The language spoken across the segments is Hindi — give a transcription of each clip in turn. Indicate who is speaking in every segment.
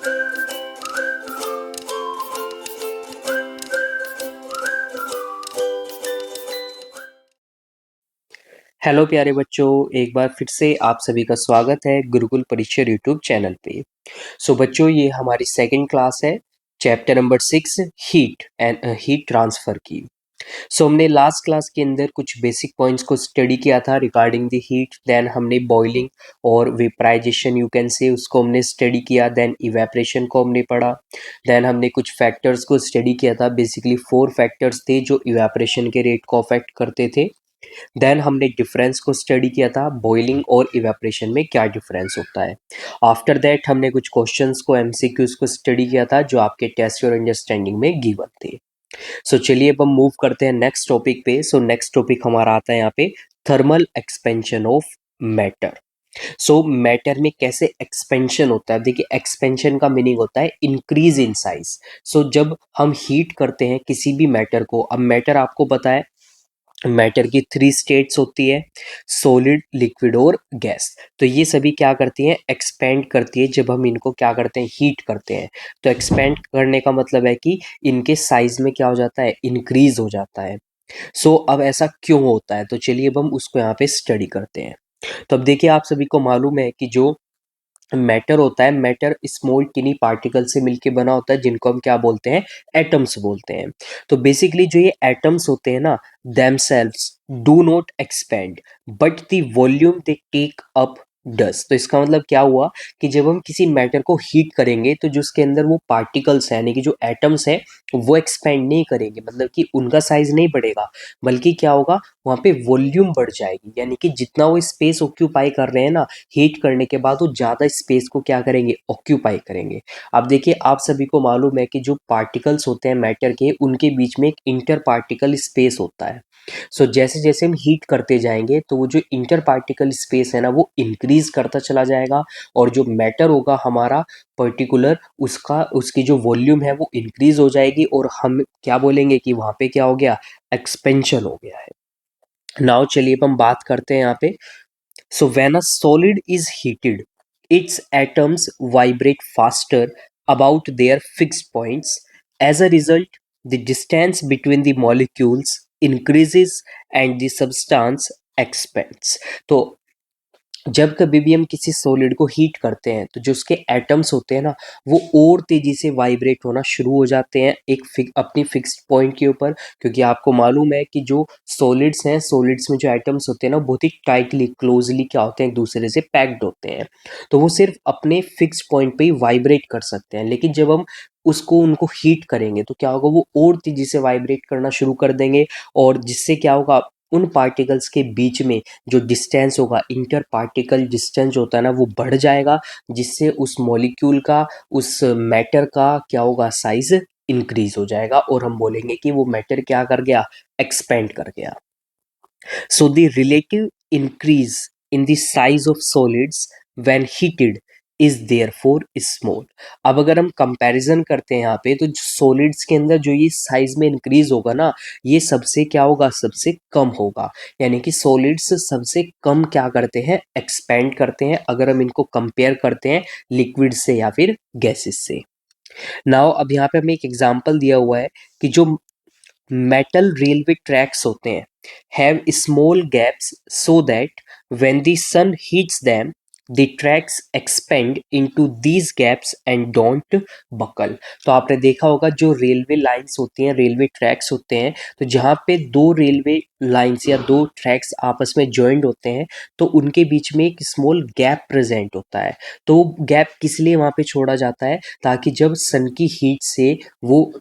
Speaker 1: हेलो प्यारे बच्चों, एक बार फिर से आप सभी का स्वागत है गुरुकुल परिचय यूट्यूब चैनल पे। सो बच्चों, ये हमारी सेकंड क्लास है, chapter number 6 heat and heat transfer की। सो हमने लास्ट क्लास के अंदर कुछ बेसिक पॉइंट्स को स्टडी किया था रिगार्डिंग द हीट। देन हमने बॉइलिंग और वेपराइजेशन यू कैन से उसको हमने स्टडी किया। देन इवेपरेशन को हमने पढ़ा। देन हमने कुछ फैक्टर्स को स्टडी किया था। बेसिकली 4 फैक्टर्स थे जो इवेपरेशन के रेट को अफेक्ट करते थे। देन हमने डिफरेंस को स्टडी किया था, बॉइलिंग और इवेपरेशन में क्या डिफरेंस होता है। आफ्टर दैट हमने कुछ क्वेश्चंस को, एमसीक्यूज को स्टडी किया था जो आपके टेस्ट और अंडरस्टैंडिंग में गिवन थे। सो चलिए अब हम मूव करते हैं नेक्स्ट टॉपिक पे। सो नेक्स्ट टॉपिक हमारा आता है यहाँ पे thermal expansion of matter. So matter में कैसे एक्सपेंशन होता है। देखिए, एक्सपेंशन का मीनिंग होता है इंक्रीज इन साइज। सो जब हम हीट करते हैं किसी भी मैटर को, अब मैटर आपको पता है मैटर की 3 स्टेट्स होती है, सॉलिड, लिक्विड और गैस। तो ये सभी क्या करती हैं, एक्सपेंड करती है जब हम इनको क्या करते हैं, हीट करते हैं। तो एक्सपेंड करने का मतलब है कि इनके साइज में क्या हो जाता है, इंक्रीज हो जाता है। सो अब ऐसा क्यों होता है, तो चलिए अब हम उसको यहाँ पे स्टडी करते हैं। तो अब देखिए, आप सभी को मालूम है कि जो मैटर होता है, मैटर स्मॉल टिनी पार्टिकल से मिलके बना होता है जिनको हम क्या बोलते हैं, एटम्स बोलते हैं। तो बेसिकली जो ये एटम्स होते हैं ना, themselves do not expand but the volume they take up does. तो इसका मतलब क्या हुआ कि जब हम किसी मैटर को हीट करेंगे तो जो उसके अंदर वो पार्टिकल्स हैं, यानी कि जो एटम्स हैं, वो एक्सपेंड नहीं करेंगे, मतलब कि उनका साइज नहीं बढ़ेगा, बल्कि क्या होगा, वहाँ पे वॉल्यूम बढ़ जाएगी। यानी कि जितना वो स्पेस ऑक्यूपाई कर रहे हैं ना हीट करने के बाद, वो ज़्यादा स्पेस को क्या करेंगे, ऑक्यूपाई करेंगे। अब देखिए, आप सभी को मालूम है कि जो पार्टिकल्स होते हैं मैटर के, उनके बीच में एक इंटर पार्टिकल स्पेस होता है। सो जैसे जैसे हम हीट करते जाएंगे तो वो जो इंटर पार्टिकल स्पेस है ना, वो इंक्रीज करता चला जाएगा, और जो मैटर होगा हमारा पर्टिकुलर, उसका उसकी जो वॉल्यूम है वो इंक्रीज हो जाएगी, और हम क्या बोलेंगे कि वहाँ पे क्या हो गया, एक्सपेंशन हो गया है। नाउ चलिए अब हम बात करते हैं यहाँ पे। So when a solid is heated, its atoms vibrate faster about their fixed points. As a result, the distance between the molecules increases and the substance expands. तो जब कभी भी हम किसी सॉलिड को हीट करते हैं तो जो उसके एटम्स होते हैं ना, वो और तेजी से वाइब्रेट होना शुरू हो जाते हैं अपनी फिक्स्ड पॉइंट के ऊपर। क्योंकि आपको मालूम है कि जो सॉलिड्स हैं, सॉलिड्स में जो एटम्स होते हैं ना, बहुत ही टाइटली क्लोजली क्या होते हैं, एक दूसरे से पैक्ड होते हैं। तो वो सिर्फ अपने फिक्स्ड पॉइंट पे ही वाइब्रेट कर सकते हैं, लेकिन जब हम उनको हीट करेंगे तो क्या होगा, वो और तेजी से वाइब्रेट करना शुरू कर देंगे, और जिससे क्या होगा, उन पार्टिकल्स के बीच में जो डिस्टेंस होगा, इंटर पार्टिकल डिस्टेंस होता है ना, वो बढ़ जाएगा, जिससे उस मॉलिक्यूल का, उस मैटर का क्या होगा, साइज इंक्रीज हो जाएगा, और हम बोलेंगे कि वो मैटर क्या कर गया, एक्सपेंड कर गया। So the relative increase in the size of solids when heated is therefore small. अब अगर हम कंपैरिजन करते हैं यहाँ पे, तो सॉलिड्स के अंदर जो ये साइज में इंक्रीज होगा ना, ये सबसे क्या होगा, सबसे कम होगा। यानी कि सॉलिड्स सबसे कम क्या करते हैं, एक्सपेंड करते हैं, अगर हम इनको कंपेयर करते हैं लिक्विड से या फिर गैसेस से। नाउ अब यहाँ पे हमें एक एग्जांपल दिया हुआ है कि जो मेटल रेलवे ट्रैक्स होते हैं, have small gaps so that when the sun heats them the tracks expand into these gaps and don't buckle. तो आपने देखा होगा, जो रेलवे लाइंस होती हैं, रेलवे ट्रैक्स होते हैं, तो जहाँ पे दो रेलवे लाइंस या दो ट्रैक्स आपस में ज्वाइंट होते हैं, तो उनके बीच में एक स्मॉल गैप प्रेजेंट होता है। तो गैप किस लिए वहाँ पे छोड़ा जाता है, ताकि जब सन की हीट से वो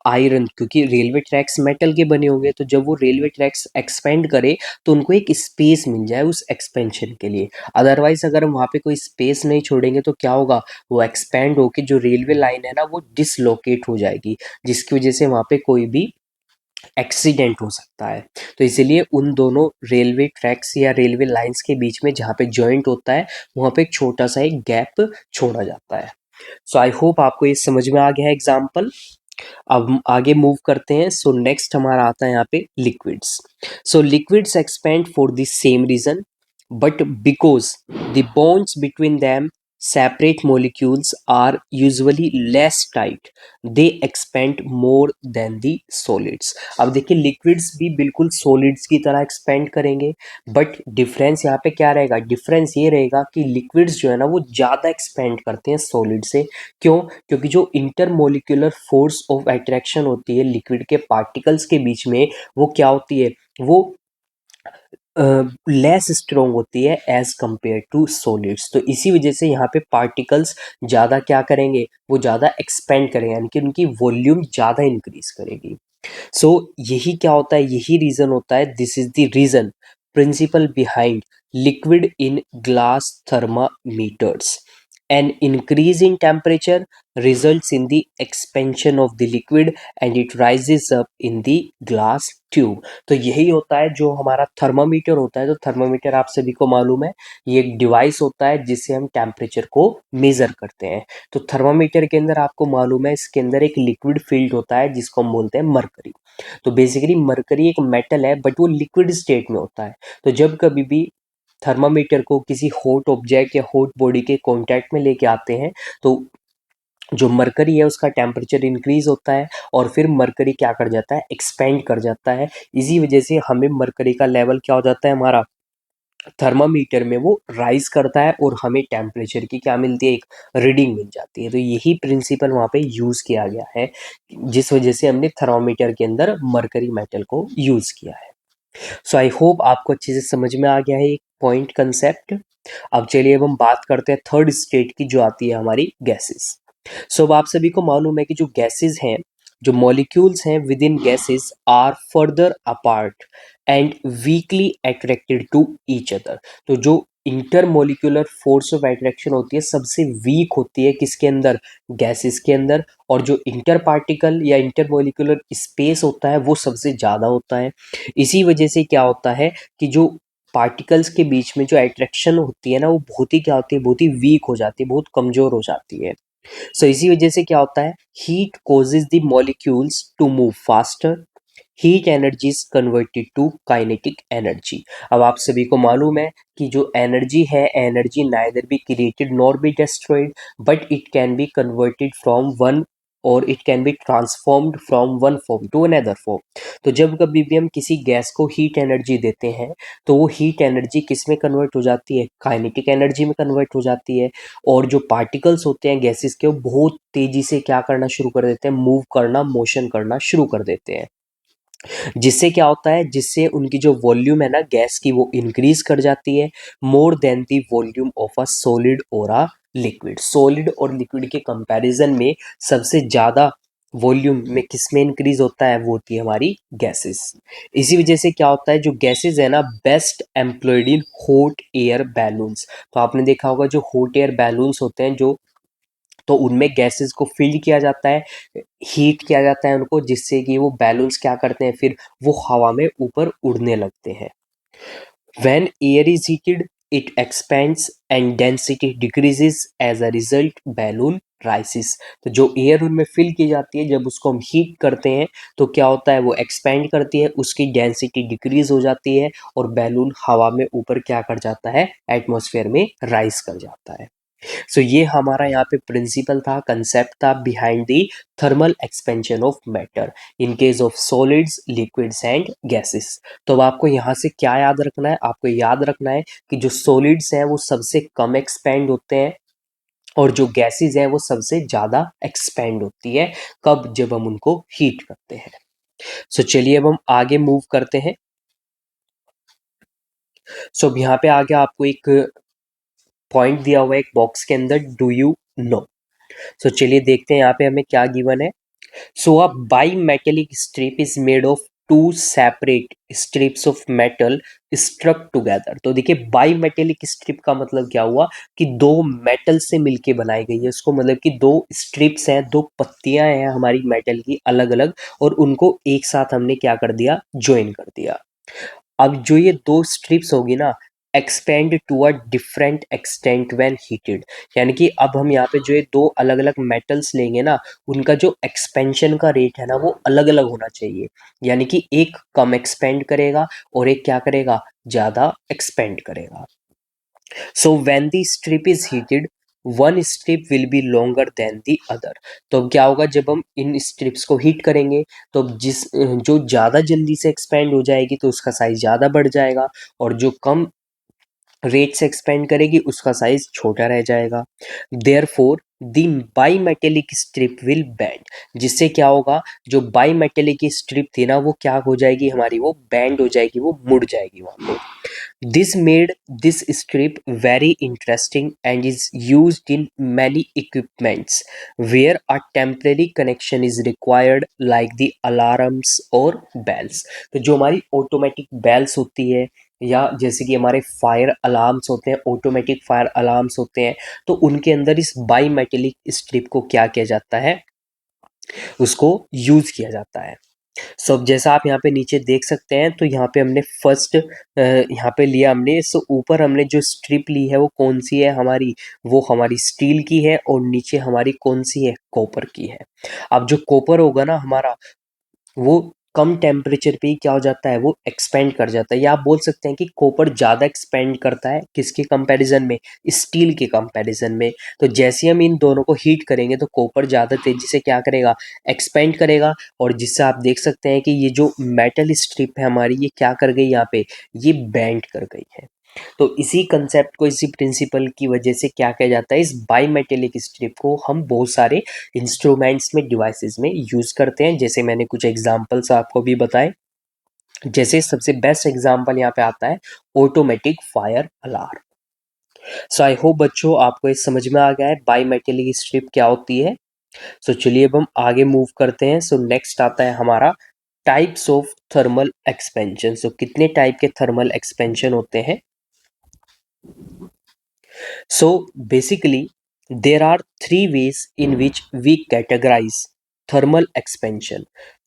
Speaker 1: आयरन, क्योंकि रेलवे ट्रैक्स मेटल के बने होंगे, तो जब वो रेलवे ट्रैक्स एक्सपेंड करे तो उनको एक स्पेस मिल जाए उस एक्सपेंशन के लिए। अदरवाइज अगर हम वहाँ पे कोई स्पेस नहीं छोड़ेंगे तो क्या होगा, वो एक्सपेंड होके जो रेलवे लाइन है ना, वो डिसलोकेट हो जाएगी, जिसकी वजह से वहाँ पे कोई भी एक्सीडेंट हो सकता है। तो इसीलिए उन दोनों रेलवे ट्रैक्स या रेलवे लाइंस के बीच में जहाँ पे जॉइंट होता है, वहाँ पे एक छोटा सा एक गैप छोड़ा जाता है। सो आई होप आपको ये समझ में आ गया है एग्जाम्पल। अब हम आगे मूव करते हैं। सो नेक्स्ट हमारा आता है यहाँ पे liquids. So liquids expand for the same reason, but because the bonds between them separate molecules are usually less tight, they expand more than the solids। अब देखिए लिक्विड्स भी बिल्कुल सॉलिड्स की तरह एक्सपेंड करेंगे, बट डिफरेंस यहाँ पे क्या रहेगा, डिफरेंस ये रहेगा कि लिक्विड्स जो है ना वो ज़्यादा एक्सपेंड करते हैं सॉलिड से। क्यों? क्योंकि जो इंटरमोलिकुलर फोर्स ऑफ अट्रैक्शन होती है लिक्विड के पार्टिकल्स के बीच में, वो क्या होती है, वो लेस स्ट्रोंग होती है एज कंपेयर टू सॉलिड्स। तो इसी वजह से यहाँ पे पार्टिकल्स ज़्यादा क्या करेंगे, वो ज़्यादा एक्सपेंड करेंगे, यानी कि उनकी वॉल्यूम ज़्यादा इंक्रीज करेगी। सो यही क्या होता है, यही रीज़न होता है, this is the reason principle behind liquid in glass thermometers. An increase in temperature results in the expansion of the liquid and it rises up in the glass tube। तो यही होता है जो हमारा थर्मामीटर होता है। तो थर्मामीटर आप सभी को मालूम है, ये एक डिवाइस होता है जिससे हम टेम्परेचर को मेजर करते हैं। तो थर्मामीटर के अंदर आपको मालूम है इसके अंदर एक लिक्विड फील्ड होता है जिसको हम बोलते हैं मरकरी। तो बेसिकली मरकरी एक मेटल है बट वो लिक्विड स्टेट में होता है। तो जब कभी भी थर्मामीटर को किसी हॉट ऑब्जेक्ट या हॉट बॉडी के कांटेक्ट में लेके आते हैं तो जो मरकरी है उसका टेम्परेचर इंक्रीज होता है और फिर मरकरी क्या कर जाता है, एक्सपेंड कर जाता है। इसी वजह से हमें मरकरी का लेवल क्या हो जाता है, हमारा थर्मामीटर में वो राइज करता है और हमें टेम्परेचर की क्या मिलती है, एक रीडिंग मिल जाती है। तो यही प्रिंसिपल वहाँ पे यूज किया गया है जिस वजह से हमने थर्मामीटर के अंदर मरकरी मेटल को यूज किया है। सो आई होप आपको अच्छे से समझ में आ गया है एक पॉइंट कंसेप्ट। अब चलिए अब हम बात करते हैं थर्ड स्टेट की जो आती है हमारी गैसेस। सो अब आप सभी को मालूम है कि जो गैसेस हैं, जो मॉलिक्यूल्स हैं within gases are further apart and weakly attracted to each other. तो जो इंटरमोलिकुलर फोर्स ऑफ अट्रैक्शन होती है सबसे वीक होती है किसके अंदर, गैसेस के अंदर। और जो इंटर पार्टिकल या इंटरमोलिकुलर स्पेस होता है वो सबसे ज़्यादा होता है। इसी वजह से क्या होता है कि जो पार्टिकल्स के बीच में जो अट्रैक्शन होती है ना वो बहुत ही क्या होती है, बहुत ही वीक हो जाती है, बहुत कमजोर हो जाती है। सो इसी वजह से क्या होता है, heat causes the molecules to move faster, heat energy is converted to kinetic energy. अब आप सभी को मालूम है कि जो एनर्जी है, energy neither be created nor be destroyed but it can be converted from one और it can be transformed from one form to another form. तो जब कभी भी हम किसी गैस को हीट एनर्जी देते हैं तो वो हीट एनर्जी किस में कन्वर्ट हो जाती है, काइनेटिक एनर्जी में कन्वर्ट हो जाती है। और जो पार्टिकल्स होते हैं गैसेस के वो बहुत तेजी से क्या करना शुरू कर देते हैं, मूव करना, मोशन करना शुरू कर देते हैं। जिससे क्या होता है, जिससे उनकी जो वॉल्यूम है ना गैस की वो इंक्रीज कर जाती है more than the volume of a solid और अ लिक्विड। सॉलिड और लिक्विड के कंपैरिजन में सबसे ज़्यादा वॉल्यूम में किस में इंक्रीज होता है, वो होती है हमारी गैसेस। इसी वजह से क्या होता है, जो गैसेस है ना best employed in hot air balloons. तो आपने देखा होगा जो हॉट एयर बैलून्स होते हैं जो, तो उनमें गैसेस को फिल किया जाता है, हीट किया जाता है उनको, जिससे कि वो बैलून्स क्या करते हैं, फिर वो हवा में ऊपर उड़ने लगते हैं। When air is heated, it expands and density decreases as a result balloon rises। तो जो एयर उनमें फिल की जाती है जब उसको हम हीट करते हैं तो क्या होता है, वो एक्सपेंड करती है, उसकी डेंसिटी डिक्रीज हो जाती है और बैलून हवा में ऊपर क्या कर जाता है, एटमॉस्फेयर में राइज कर जाता है। सो ये हमारा यहाँ पे प्रिंसिपल था, कंसेप्ट था behind the thermal expansion of matter in case of solids, liquids and gases. तो अब आपको यहाँ से क्या याद रखना है, आपको याद रखना है कि जो सॉलिड्स हैं वो सबसे कम एक्सपेंड होते हैं और जो गैसेस हैं वो सबसे ज़्यादा एक्सपेंड होती है। कब, जब हम उनको हीट करते हैं। सो चलिए अब हम आगे मूव करते हैं। सो अब यहाँ पे आगे आपको एक पॉइंट दिया हुआ है एक बॉक्स के अंदर, डू यू नो। सो चलिए देखते हैं यहाँ पे हमें क्या गिवन है। So a bimetallic strip is made of two separate strips of metal struck together. तो देखिए बाईमेटेलिक स्ट्रिप का मतलब क्या हुआ कि दो मेटल से मिलके बनाई गई है। इसको मतलब कि दो स्ट्रिप्स हैं, दो पत्तियां हैं हमारी मेटल की अलग अलग, और उनको एक साथ हमने क्या कर दिया, ज्वाइन कर दिया। अब जो ये दो स्ट्रिप्स होगी ना, expand to a different extent when heated. यानी कि अब हम यहाँ पे जो ये दो अलग अलग मेटल्स लेंगे ना, उनका जो एक्सपेंशन का रेट है ना वो अलग अलग होना चाहिए। यानी कि एक कम एक्सपेंड करेगा और एक क्या करेगा, ज़्यादा एक्सपेंड करेगा। So when the strip is heated one strip will be longer than the other. तो अब क्या होगा, जब हम इन स्ट्रिप्स को हीट करेंगे तो जो ज़्यादा जल्दी से एक्सपेंड हो जाएगी तो उसका साइज ज़्यादा बढ़ जाएगा, और जो कम रेट से एक्सपेंड करेगी उसका साइज छोटा रह जाएगा। Therefore the by metallic strip will bend, जिससे क्या होगा, जो बाई मेटेलिक की स्ट्रिप थी ना वो क्या हो जाएगी हमारी, वो बेंड हो जाएगी, वो मुड़ जाएगी वहां पे। This made this strip very interesting and is used in many equipments where a temporary connection is required like the alarms or bells। तो जो हमारी ऑटोमेटिक बेल्स होती है या जैसे कि हमारे फायर अलार्म्स होते हैं, ऑटोमेटिक फायर अलार्म्स होते हैं, तो उनके अंदर इस बाई मेटेलिक स्ट्रिप को क्या किया जाता है, उसको यूज किया जाता है। सो अब जैसा आप यहाँ पे नीचे देख सकते हैं, तो यहाँ पे हमने फर्स्ट यहाँ पे लिया हमने, सो ऊपर हमने जो स्ट्रिप ली है वो कौन सी है हमारी, वो हमारी स्टील की है, और नीचे हमारी कौन सी है, कॉपर की है। अब जो कॉपर होगा ना हमारा, वो कम टेम्परेचर पे ही क्या हो जाता है, वो एक्सपेंड कर जाता है, या आप बोल सकते हैं कि कॉपर ज़्यादा एक्सपेंड करता है किसके कंपैरिजन में, स्टील के कंपैरिजन में। तो जैसे हम इन दोनों को हीट करेंगे तो कॉपर ज़्यादा तेजी से क्या करेगा, एक्सपेंड करेगा, और जिससे आप देख सकते हैं कि ये जो मेटल स्ट्रिप है हमारी, ये क्या कर गई यहाँ पे, ये बेंड कर गई है। तो इसी कंसेप्ट को, इसी प्रिंसिपल की वजह से क्या किया जाता है, इस बाई मेटेलिक स्ट्रिप को हम बहुत सारे इंस्ट्रूमेंट्स में, डिवाइसेस में यूज करते हैं। जैसे मैंने कुछ एग्जांपल्स आपको भी बताए, जैसे सबसे बेस्ट एग्जांपल यहाँ पे आता है automatic fire alarm. So I hope बच्चों आपको ये समझ में आ गया है बाई मेटेलिक स्ट्रिप क्या होती है। सो चलिए अब हम आगे मूव करते हैं। सो नेक्स्ट आता है हमारा टाइप्स ऑफ थर्मल एक्सपेंशन। सो कितने टाइप के थर्मल एक्सपेंशन होते हैं। So basically, there are three ways in which we categorize thermal expansion: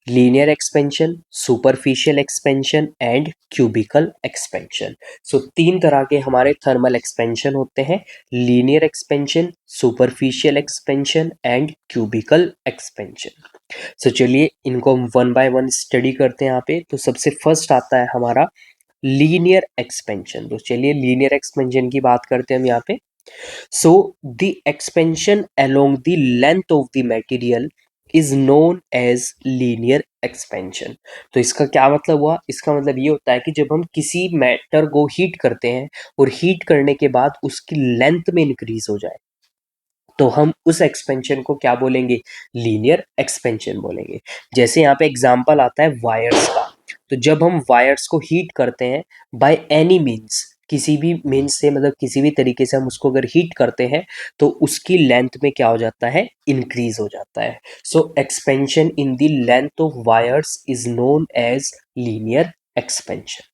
Speaker 1: linear expansion, superficial expansion and cubical expansion। So तीन तरह के हमारे thermal expansion होते हैं: linear expansion, superficial expansion and cubical expansion। So चलिए इनको हम वन बाय वन स्टडी करते हैं यहाँ पे। तो सबसे फर्स्ट आता है हमारा लीनियर एक्सपेंशन। तो चलिए लीनियर एक्सपेंशन की बात करते हैं हम यहाँ पे। So the expansion along the length of the material is known as linear expansion। तो इसका क्या मतलब हुआ, इसका मतलब ये होता है कि जब हम किसी मैटर को हीट करते हैं और हीट करने के बाद उसकी लेंथ में इंक्रीज हो जाए, तो हम उस एक्सपेंशन को क्या बोलेंगे, लीनियर एक्सपेंशन बोलेंगे। जैसे यहाँ पे एग्जांपल आता है वायर्स का। तो जब हम वायर्स को हीट करते हैं बाय एनी मीन्स, किसी भी मीन्स से, मतलब किसी भी तरीके से हम उसको अगर हीट करते हैं तो उसकी लेंथ में क्या हो जाता है, इंक्रीज हो जाता है। So expansion in the length of wires is known as linear expansion.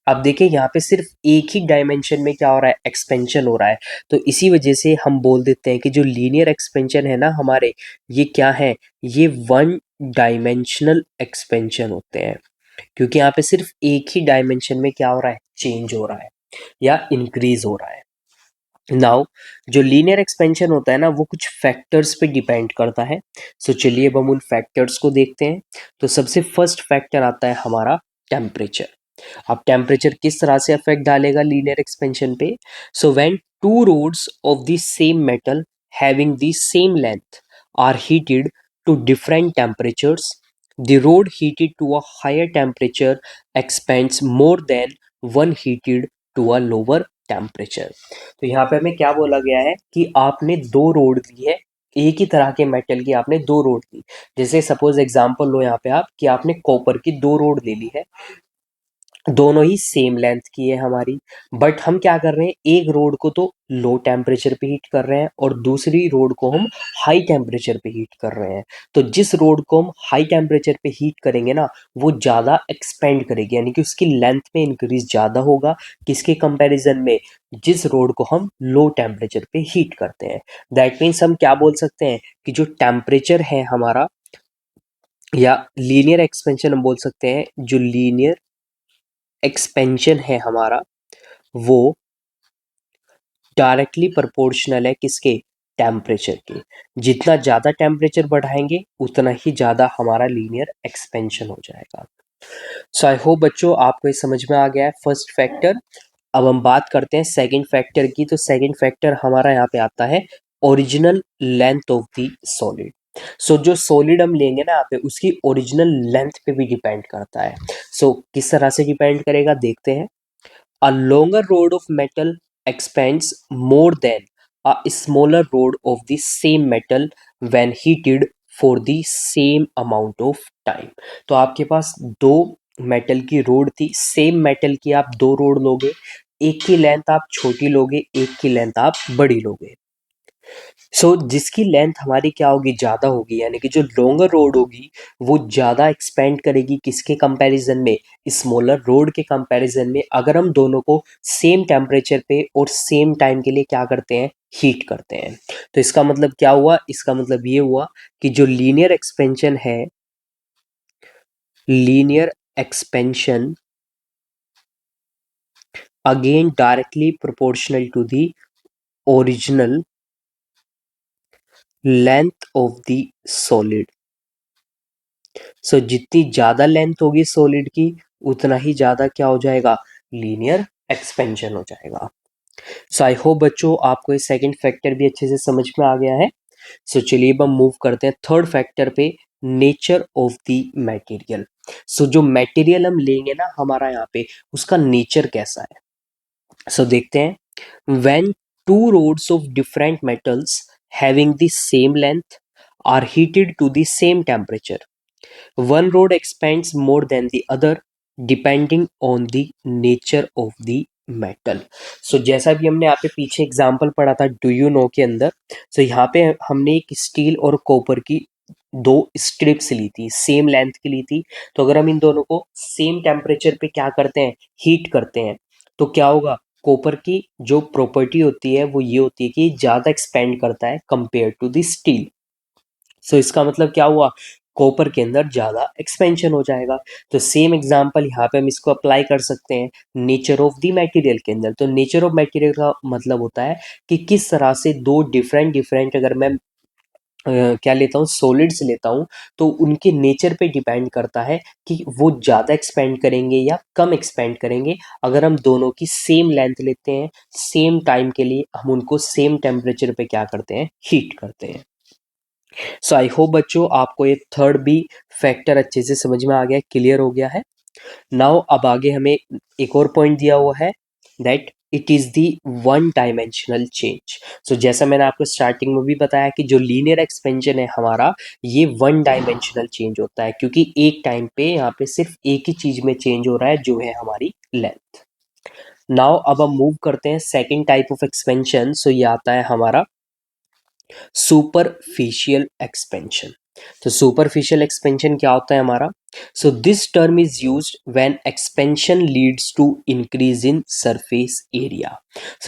Speaker 1: अब देखिए यहाँ पे सिर्फ एक ही डायमेंशन में क्या हो रहा है, एक्सपेंशन हो रहा है। तो इसी वजह से हम बोल देते हैं कि जो लीनियर एक्सपेंशन है ना हमारे, ये क्या है, ये वन डायमेंशनल एक्सपेंशन होते हैं, क्योंकि यहाँ पे सिर्फ एक ही डायमेंशन में क्या हो रहा है, चेंज हो रहा है या इंक्रीज हो रहा है। नाउ जो लीनियर एक्सपेंशन होता है ना, वो कुछ फैक्टर्स पे डिपेंड करता है। सो चलिए अब हम उन फैक्टर्स को देखते हैं। तो सबसे फर्स्ट फैक्टर आता है हमारा टेम्परेचर। अब टेम्परेचर किस तरह से अफेक्ट डालेगा लीनियर एक्सपेंशन पे। So when two rods of the same metal having the same length are heated to different temperatures, the rod heated to a higher temperature expands more than one heated to a lower temperature. तो यहाँ पे हमें क्या बोला गया है कि आपने दो रोड ली है, एक ही तरह के मेटल की आपने दो रोड ली। जैसे सपोज एग्जांपल लो यहाँ पे आप कि आपने कॉपर की दो रोड ले ली है, दोनों ही सेम लेंथ की है हमारी, बट हम क्या कर रहे हैं, एक रोड को तो लो टेम्परेचर पे हीट कर रहे हैं और दूसरी रोड को हम हाई टेम्परेचर पे हीट कर रहे हैं। तो जिस रोड को हम हाई टेम्परेचर पे हीट करेंगे ना, वो ज़्यादा एक्सपेंड करेगी, यानी कि उसकी लेंथ में इंक्रीज ज़्यादा होगा किसके कंपैरिजन में, जिस रोड को हम लो टेम्परेचर पे हीट करते हैं। दैट मीन्स हम क्या बोल सकते हैं कि जो टेम्परेचर है हमारा, या लीनियर एक्सपेंशन हम बोल सकते हैं, जो लीनियर एक्सपेंशन है हमारा वो डायरेक्टली प्रोपोर्शनल है किसके, टेम्परेचर के। जितना ज़्यादा टेम्परेचर बढ़ाएंगे उतना ही ज़्यादा हमारा लीनियर एक्सपेंशन हो जाएगा। सो आई होप बच्चों आपको ये समझ में आ गया है फर्स्ट फैक्टर। अब हम बात करते हैं सेकंड फैक्टर की। तो सेकंड फैक्टर हमारा यहाँ पे आता है original length of the solid. So जो सॉलिड हम लेंगे ना यहाँ पे उसकी ओरिजिनल लेंथ पे भी डिपेंड करता है। सो किस तरह से डिपेंड करेगा देखते हैं। A longer road of metal expends more then a smaller road of the same metal when heated for the same amount of time. तो आपके पास दो मेटल की रोड थी, सेम मेटल की आप दो रोड लोगे, एक की लेंथ आप छोटी लोगे, एक की लेंथ आप बड़ी लोगे। जिसकी लेंथ हमारी क्या होगी, ज़्यादा होगी, यानी कि जो लॉन्गर रोड होगी वो ज़्यादा एक्सपेंड करेगी किसके कंपैरिजन में, स्मॉलर रोड के कंपैरिजन में, अगर हम दोनों को सेम टेम्परेचर पे और सेम टाइम के लिए क्या करते हैं, हीट करते हैं। तो इसका मतलब क्या हुआ, इसका मतलब ये हुआ कि जो लीनियर एक्सपेंशन है, linear expansion again directly proportional to the original length of the solid. जितनी ज्यादा लेंथ होगी सॉलिड की उतना ही ज्यादा क्या हो जाएगा, लीनियर एक्सपेंशन हो जाएगा। आई होप बच्चों आपको ये सेकंड फैक्टर भी अच्छे से समझ में आ गया है। चलिए अब हम मूव करते हैं थर्ड फैक्टर पे, नेचर ऑफ द मटेरियल। जो मटेरियल हम लेंगे ना हमारा यहाँ पे उसका नेचर कैसा है। देखते हैं। When two rods of different metals having the same length are heated to the same temperature, one road expands more than the other depending on the nature of the metal। जैसा भी हमने यहाँ पे पीछे एग्जांपल पढ़ा था डू यू नो के अंदर, यहाँ पे हमने एक स्टील और कॉपर की दो स्ट्रिप्स ली थी, सेम लेंथ की ली थी। तो अगर हम इन दोनों को सेम टेम्परेचर पे क्या करते हैं, हीट करते हैं, तो क्या होगा, कॉपर की जो प्रॉपर्टी होती है वो ये होती है कि ज़्यादा एक्सपेंड करता है कंपेयर टू द स्टील। इसका मतलब क्या हुआ, कॉपर के अंदर ज्यादा एक्सपेंशन हो जाएगा। तो सेम एग्जांपल यहाँ पे हम इसको अप्लाई कर सकते हैं नेचर ऑफ द मटेरियल के अंदर। तो नेचर ऑफ मटेरियल का मतलब होता है कि किस तरह से दो डिफरेंट डिफरेंट, अगर मैं क्या लेता हूँ, सॉलिड्स लेता हूँ, तो उनके नेचर पे डिपेंड करता है कि वो ज़्यादा एक्सपेंड करेंगे या कम एक्सपेंड करेंगे। अगर हम दोनों की सेम लेंथ लेते हैं, सेम टाइम के लिए हम उनको सेम टेम्परेचर पे क्या करते हैं, हीट करते हैं। आई होप बच्चों आपको ये थर्ड भी फैक्टर अच्छे से समझ में आ गया, क्लियर हो गया है। नाउ अब आगे हमें एक और पॉइंट दिया हुआ है that it is the one dimensional change. जैसा मैंने आपको स्टार्टिंग में भी बताया कि जो लीनियर एक्सपेंशन है हमारा, ये वन डायमेंशनल चेंज होता है क्योंकि एक टाइम पे यहाँ पे सिर्फ एक ही चीज में चेंज हो रहा है जो है हमारी लेंथ। नाउ अब हम मूव करते हैं सेकेंड टाइप ऑफ एक्सपेंशन। ये आता है हमारा सुपरफिशियल एक्सपेंशन। सुपरफिशियल एक्सपेंशन क्या होता है हमारा, this term is used when expansion leads to increase in surface area.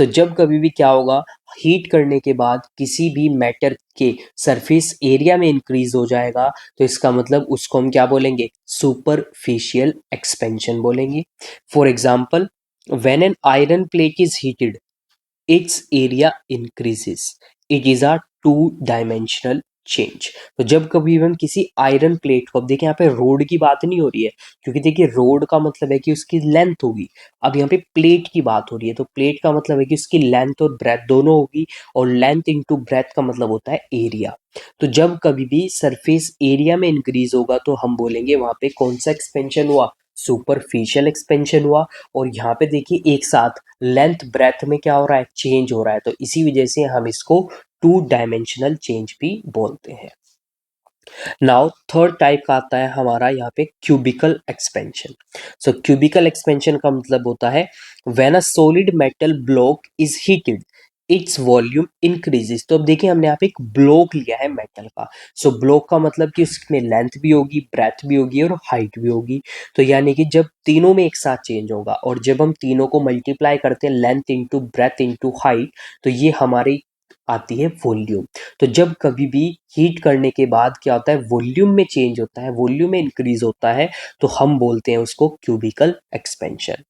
Speaker 1: जब कभी भी क्या होगा, हीट करने के बाद किसी भी मैटर के सरफेस एरिया में इंक्रीज हो जाएगा, तो इसका मतलब उसको हम क्या बोलेंगे, सुपरफिशियल एक्सपेंशन बोलेंगे। For example, when an iron plate is heated its area increases, it is a two dimensional change. तो जब कभी हम किसी आयरन प्लेट को, अब देखिए यहाँ पे रोड की बात नहीं हो रही है क्योंकि देखिए रोड का मतलब है कि उसकी लेंथ होगी, अब यहाँ पे प्लेट की बात हो रही है, तो प्लेट का मतलब है कि उसकी लेंथ और ब्रेथ दोनों होगी, और लेंथ इंटू ब्रेथ का मतलब होता है एरिया। तो जब कभी भी सरफेस एरिया में इंक्रीज होगा तो हम बोलेंगे वहां पे कौन सा एक्सपेंशन हुआ, सुपरफिशियल एक्सपेंशन हुआ। और यहाँ पे देखिए एक साथ लेंथ ब्रेथ में क्या हो रहा है, चेंज हो रहा है, तो इसी वजह से हम इसको टू डायमेंशनल चेंज भी बोलते हैं। नाउ थर्ड टाइप का आता है हमारा यहाँ पे क्यूबिकल एक्सपेंशन। क्यूबिकल एक्सपेंशन का मतलब होता है when a solid metal block is heated its volume increases. तो अब देखिए हमने यहाँ पे एक ब्लॉक लिया है मेटल का। ब्लॉक का मतलब कि उसमें लेंथ भी होगी, ब्रेथ भी होगी और हाइट भी होगी। तो यानी कि जब तीनों में एक साथ चेंज होगा, और जब हम तीनों को मल्टीप्लाई करते हैं, length into breadth into height, तो ये हमारी आती है वॉल्यूम। तो जब कभी भी हीट करने के बाद क्या होता है, वॉल्यूम में चेंज होता है, वॉल्यूम में इंक्रीज होता है, तो हम बोलते हैं उसको cubical expansion.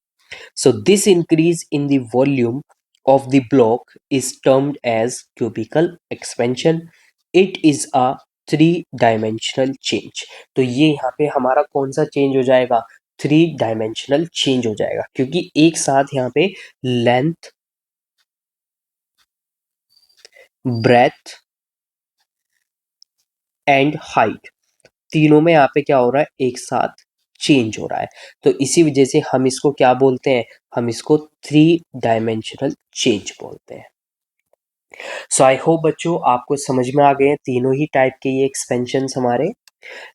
Speaker 1: This increase in the volume of the block is termed as cubical expansion. It is a three dimensional change. तो ये यहाँ पे हमारा कौन सा चेंज हो जाएगा, थ्री डायमेंशनल चेंज हो जाएगा, क्योंकि एक साथ यहाँ पे लेंथ, ब्रेथ एंड हाइट, तीनों में यहाँ पे क्या हो रहा है, एक साथ चेंज हो रहा है। तो इसी वजह से हम इसको क्या बोलते हैं, हम इसको 3 डायमेंशनल चेंज बोलते हैं। सो आई होप बच्चों आपको समझ में आ गए हैं तीनों ही टाइप के ये एक्सपेंशन हमारे।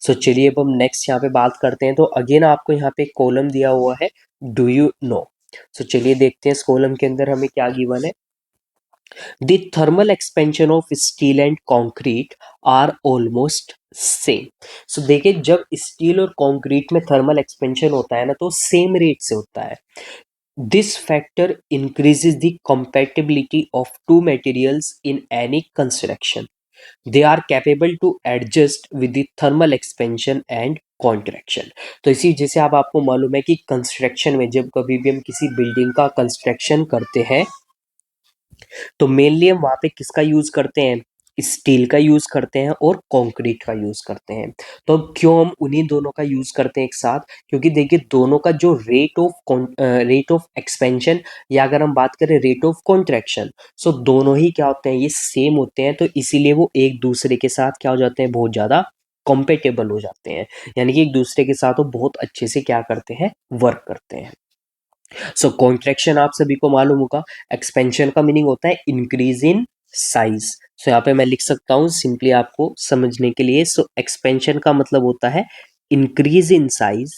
Speaker 1: सो चलिए अब हम नेक्स्ट यहाँ पे बात करते हैं। तो अगेन आपको यहाँ पे कॉलम दिया हुआ है डू यू नो। सो चलिए देखते हैं इस कॉलम के अंदर हमें क्या गिवन है। The thermal expansion of steel and concrete are almost same. So देखिए जब स्टील और कॉन्क्रीट में थर्मल एक्सपेंशन होता है ना तो सेम रेट से होता है। This factor increases the compatibility of two materials in any construction. They are capable to adjust with the thermal expansion and contraction. तो इसी जैसे अब आपको मालूम है कि कंस्ट्रक्शन में जब कभी भी हम किसी बिल्डिंग का कंस्ट्रक्शन करते हैं तो मेनली हम वहाँ पे किसका यूज करते हैं, स्टील का यूज करते हैं और कंक्रीट का यूज करते हैं। तो अब क्यों हम उन्हीं दोनों का यूज करते हैं एक साथ, क्योंकि देखिए दोनों का जो रेट ऑफ एक्सपेंशन या अगर हम बात करें रेट ऑफ कॉन्ट्रैक्शन, सो दोनों ही क्या होते हैं, ये सेम होते हैं। तो इसीलिए वो एक दूसरे के साथ क्या हो जाते हैं, बहुत ज्यादा कॉम्पेटेबल हो जाते हैं, यानी कि एक दूसरे के साथ वो बहुत अच्छे से क्या करते हैं, वर्क करते हैं। सो कॉन्ट्रैक्शन आप सभी को मालूम होगा, एक्सपेंशन का मीनिंग होता है इंक्रीज इन साइज। सो यहाँ पे मैं लिख सकता हूँ सिंपली आपको समझने के लिए। सो एक्सपेंशन का मतलब होता है increase in size,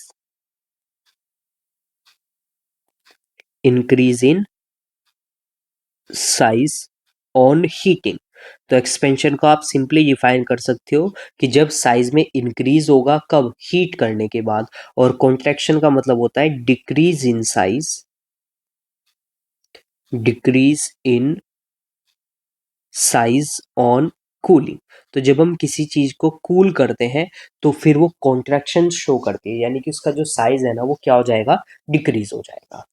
Speaker 1: increase in size on heating. तो एक्सपेंशन को आप सिंपली डिफाइन कर सकते हो कि जब साइज में इंक्रीज होगा, कब, हीट करने के बाद। और कॉन्ट्रैक्शन का मतलब होता है decrease in size, decrease in size on cooling. तो जब हम किसी चीज को कूल करते हैं तो फिर वो कॉन्ट्रैक्शन शो करती है, यानी कि उसका जो साइज है ना वो क्या हो जाएगा, डिक्रीज हो जाएगा।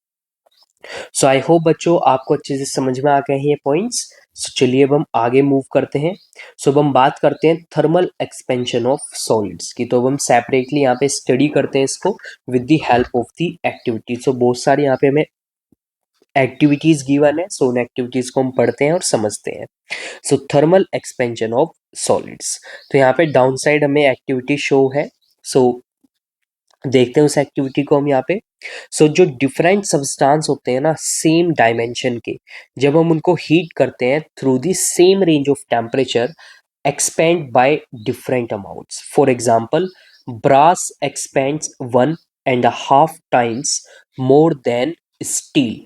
Speaker 1: सो आई होप बच्चों आपको अच्छे से समझ में आ गए हैं ये पॉइंट्स। सो चलिए अब हम आगे मूव करते हैं। सो अब हम बात करते हैं थर्मल एक्सपेंशन ऑफ सॉलिड्स की। तो अब हम सेपरेटली यहाँ पे स्टडी करते हैं इसको with the help of the activity. So बहुत सारी यहाँ पे हमें एक्टिविटीज गिवन है, सो उन एक्टिविटीज को हम पढ़ते हैं और समझते हैं। सो थर्मल एक्सपेंशन ऑफ सॉलिड्स, तो यहाँ पे डाउन साइड हमें एक्टिविटी शो है। सो देखते हैं उस एक्टिविटी को हम यहाँ पे। सो जो डिफरेंट सब्सटेंस होते हैं ना सेम डायमेंशन के, जब हम उनको हीट करते हैं through the same range of temperature, expand by different amounts. For example, brass expands 1.5 times more than steel,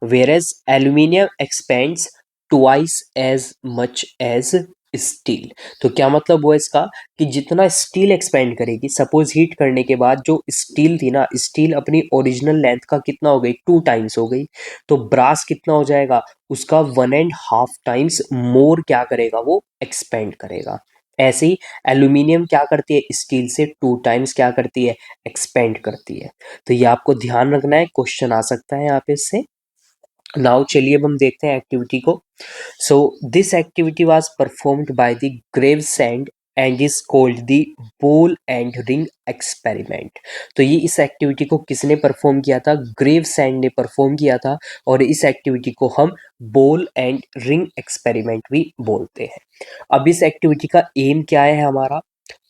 Speaker 1: whereas aluminium expands twice as much as steel. तो क्या मतलब हुआ इसका कि जितना स्टील एक्सपेंड करेगी, सपोज हीट करने के बाद जो स्टील थी ना, स्टील अपनी ओरिजिनल लेंथ का कितना हो गई, 2 टाइम्स हो गई। तो ब्रास कितना हो जाएगा, उसका 1.5 टाइम्स मोर क्या करेगा, वो एक्सपेंड करेगा। ऐसे ही एल्यूमिनियम क्या करती है, स्टील से 2 टाइम्स क्या करती है, एक्सपेंड करती है। तो ये आपको ध्यान रखना है, क्वेश्चन आ सकता है यहाँ पे इससे। नाउ चलिए अब हम देखते हैं एक्टिविटी को। So this activity was performed by the Gravesande and is called the ball and ring experiment. तो ये इस एक्टिविटी को किसने परफॉर्म किया था, ग्रेवसैंड ने परफॉर्म किया था। और इस एक्टिविटी को हम बॉल एंड रिंग एक्सपेरिमेंट भी बोलते हैं। अब इस एक्टिविटी का एम क्या है हमारा,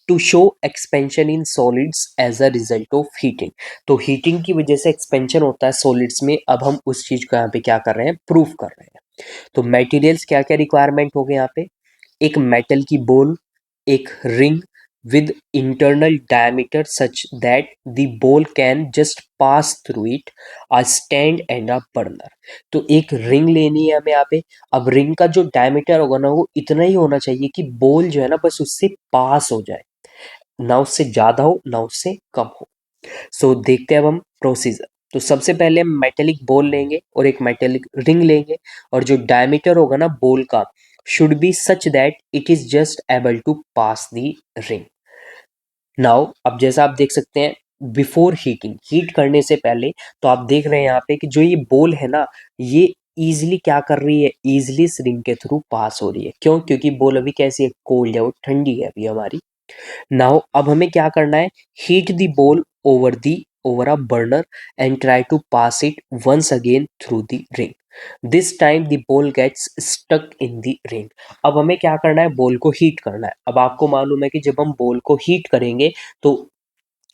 Speaker 1: to show expansion in solids as a result of heating. तो हीटिंग की वजह से एक्सपेंशन होता है सॉलिड्स में, अब हम उस चीज को यहाँ पे क्या कर रहे हैं, प्रूव कर रहे हैं। तो मटेरियल्स क्या क्या रिक्वायरमेंट हो गए यहाँ पे, एक मेटल की बॉल, एक ring with internal diameter such that the ball can just pass through it, a stand and a burner. तो एक रिंग लेनी है हमें यहाँ पे। अब रिंग का जो डायमीटर होगा ना वो इतना ही होना चाहिए कि बॉल जो है ना बस उससे पास हो जाए, ना उससे ज्यादा हो ना उससे कम हो। सो देखते हैं अब हम प्रोसीजर। तो सबसे पहले हम मेटेलिक बॉल लेंगे और एक मेटेलिक रिंग लेंगे, और जो डायमीटर होगा ना बॉल का should be such that it is just able to pass the ring. Now अब जैसा आप देख सकते हैं, बिफोर हीटिंग, हीट करने से पहले, तो आप देख रहे हैं यहाँ पे कि जो ये बॉल है ना ये इजिली क्या कर रही है, इजिली इस रिंग के थ्रू पास हो रही है। क्यों, क्योंकि बॉल अभी कैसी है, कोल्ड है, वो ठंडी है अभी हमारी। नाउ अब हमें क्या करना है, heat the ball over a burner and try to pass it once again through the ring. This time the ball gets stuck in the ring. अब हमें क्या करना है, बॉल को हीट करना है। अब आपको मालूम है कि जब हम बॉल को हीट करेंगे तो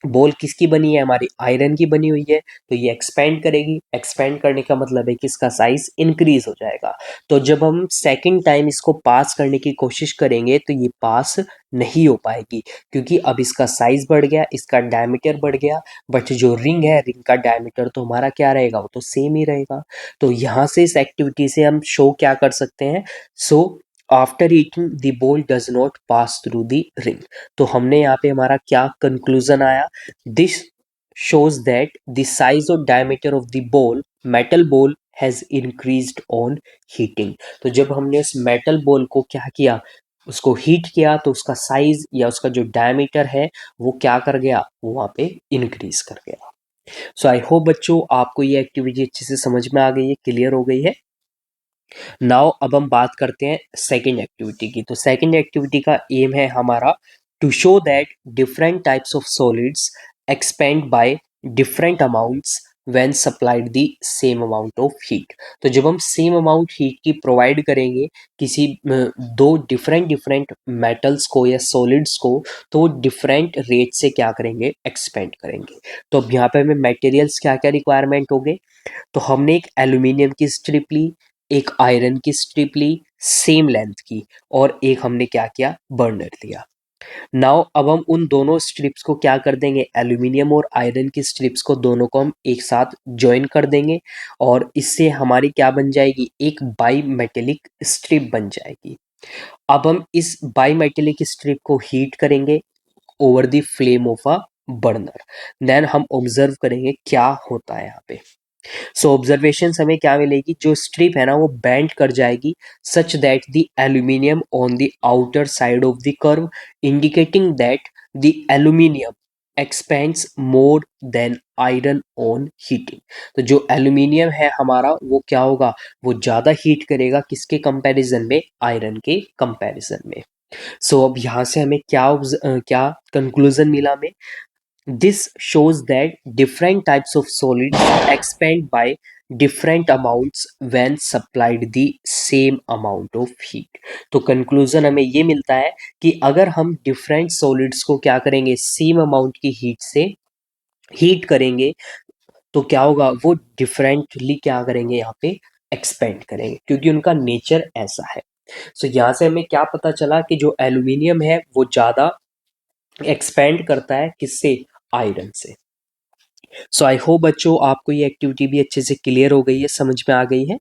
Speaker 1: बॉल किसकी बनी है, हमारी आयरन की बनी हुई है, तो ये एक्सपेंड करेगी। एक्सपेंड करने का मतलब है कि इसका साइज इंक्रीज हो जाएगा। तो जब हम सेकंड टाइम इसको पास करने की कोशिश करेंगे तो ये पास नहीं हो पाएगी, क्योंकि अब इसका साइज बढ़ गया, इसका डायमीटर बढ़ गया। बट जो रिंग है, रिंग का डायमीटर तो हमारा क्या रहेगा, वो तो सेम ही रहेगा। तो यहाँ से इस एक्टिविटी से हम शो क्या कर सकते हैं, so after eating the ball does not pass through the ring. तो हमने यहाँ पे हमारा क्या कंक्लूजन आया, this shows that the size or diameter of the ball, metal ball, has increased on heating। तो जब हमने उस मेटल बॉल को क्या किया, उसको हीट किया, तो उसका साइज या उसका जो डायमीटर है वो क्या कर गया, वो वहाँ पे इंक्रीज कर गया। सो आई होप बच्चों आपको ये एक्टिविटी अच्छे से समझ में आ गई है, क्लियर हो गई है। नाउ अब हम बात करते हैं सेकेंड एक्टिविटी की। तो सेकेंड एक्टिविटी का एम है हमारा to show that different types of solids expand by different amounts when supplied the same amount of heat. तो जब हम सेम अमाउंट हीट की प्रोवाइड करेंगे किसी दो डिफरेंट डिफरेंट मेटल्स को या सॉलिड्स को, तो डिफरेंट रेट से क्या करेंगे, एक्सपेंड करेंगे। तो अब यहाँ पे हमें मटेरियल्स क्या क्या रिक्वायरमेंट हो गए, तो हमने एक एल्यूमिनियम की स्ट्रिप ली, एक आयरन की स्ट्रिप ली सेम लेंथ की, और एक हमने क्या किया, बर्नर लिया। नाउ अब हम उन दोनों स्ट्रिप्स को क्या कर देंगे, एल्यूमिनियम और आयरन की स्ट्रिप्स को दोनों को हम एक साथ ज्वाइन कर देंगे, और इससे हमारी क्या बन जाएगी, एक बाई मेटेलिक स्ट्रिप बन जाएगी। अब हम इस बाई मेटेलिक स्ट्रिप को हीट करेंगे over the flame of a burner. Then हम ऑब्जर्व करेंगे क्या होता है यहाँ पे। सो ऑब्जर्वेशन हमें क्या मिलेगी, जो स्ट्रिप है ना वो बेंड कर जाएगी such that the aluminium on the outer side of the curve indicating that the aluminium expends more then iron on heating. तो जो एल्यूमिनियम है हमारा वो क्या होगा, वो ज़्यादा हीट करेगा किसके कंपैरिजन में, आयरन के कंपैरिजन में। सो अब यहाँ से हमें क्या कंक्लूजन मिला हमें, this shows that different types of solids expand by different amounts when supplied the same amount of heat। तो कंक्लूजन हमें ये मिलता है कि अगर हम डिफरेंट सॉलिड्स को क्या करेंगे, सेम अमाउंट की हीट से हीट करेंगे, तो क्या होगा, वो डिफरेंटली क्या करेंगे, यहाँ पे एक्सपेंड करेंगे, क्योंकि उनका नेचर ऐसा है। सो यहाँ से हमें क्या पता चला कि जो एल्यूमिनियम है वो ज़्यादा एक्सपेंड करता है किससे, आयरन से। सो आई होप बच्चों आपको ये एक्टिविटी भी अच्छे से क्लियर हो गई है, समझ में आ गई है।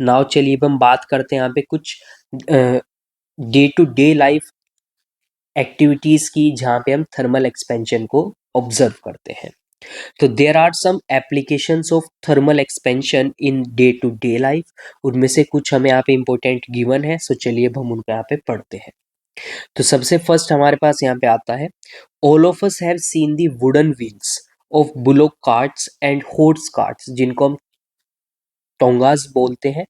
Speaker 1: नाउ चलिए अब हम बात करते हैं यहाँ पे कुछ day to day life activities की, जहाँ पे हम थर्मल एक्सपेंशन को ऑब्जर्व करते हैं। तो there are some applications of thermal expansion in day to day life. उनमें से कुछ हमें यहाँ पे इंपॉर्टेंट गिवन है, सो चलिए अब हम उनका यहाँ पे पढ़ते हैं। तो सबसे फर्स्ट हमारे पास यहाँ पे आता है, all of us have seen the wooden wheels of bullock carts and horse carts, जिनको हम टोंगास बोलते हैं,